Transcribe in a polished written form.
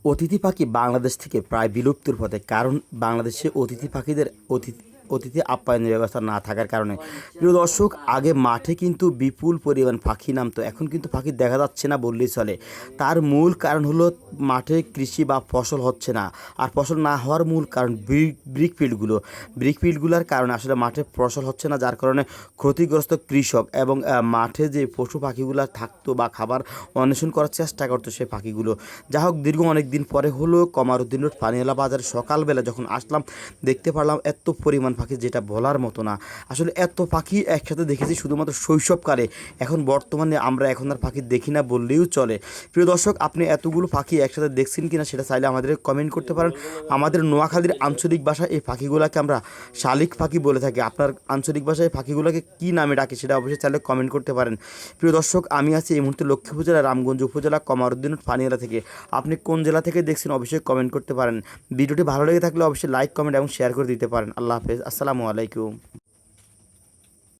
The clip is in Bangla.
অতিথি পাখি বাংলাদেশ থেকে প্রায় বিলুপ্তির পথে। কারণ বাংলাদেশে অতিথি পাখিদের অতিথি আপ্যায়নের ব্যবস্থা না থাকার কারণে। প্রিয় দর্শক, আগে মাঠে কিন্তু বিপুল পরিমাণ পাখি নামতো, এখন কিন্তু পাখি দেখা যাচ্ছে না বললেই চলে। তার মূল কারণ হলো মাঠে কৃষি বা ফসল হচ্ছে না। আর ফসল না হওয়ার মূল কারণ ব্রিক ফিল্ডগুলোর কারণে আসলে মাঠে ফসল হচ্ছে না, যার কারণে ক্ষতিগ্রস্ত কৃষক এবং মাঠে যে পশু পাখিগুলো থাকতো বা খাবার অন্বেষণ করার চেষ্টা করতো সেই পাখিগুলো। যা হোক, দীর্ঘ অনেক দিন পরে হলো কমারুদ্দিন রোড পানিয়ালা বাজারে সকালবেলা যখন আসলাম, দেখতে পারলাম এত পরিমাণ পাখি যেটা বলার মতো না। আসলে এত পাখি একসাথে দেখেছি শুধুমাত্র শৈশবকালে, এখন বর্তমানে আমরা এখন আর পাখি দেখি না বললেও চলে। প্রিয় দর্শক, আপনি এতগুলো পাখি একসাথে দেখছেন কিনা সেটা চাইলে আমাদের কমেন্ট করতে পারেন। আমাদের নোয়াখালীর আঞ্চলিক ভাষায় এই পাখিগুলোকে আমরা শালিক পাখি বলে থাকি। আপনার আঞ্চলিক ভাষায় এই পাখিগুলোকে কী নামে ডাকে সেটা অবশ্যই চাইলে কমেন্ট করতে পারেন। প্রিয় দর্শক, আমি আছি এই মুহূর্তে লক্ষ্মীপুর জেলা রামগঞ্জ উপজেলা কমারুদ্দিন রোড পানিয়ালা থেকে। আপনি কোন জেলা থেকে দেখছেন অবশ্যই কমেন্ট করতে পারেন। ভিডিওটি ভালো লেগে থাকলে অবশ্যই লাইক, কমেন্ট এবং শেয়ার করে দিতে পারেন। আল্লাহ হাফেজ, আসসালামু আলাইকুম।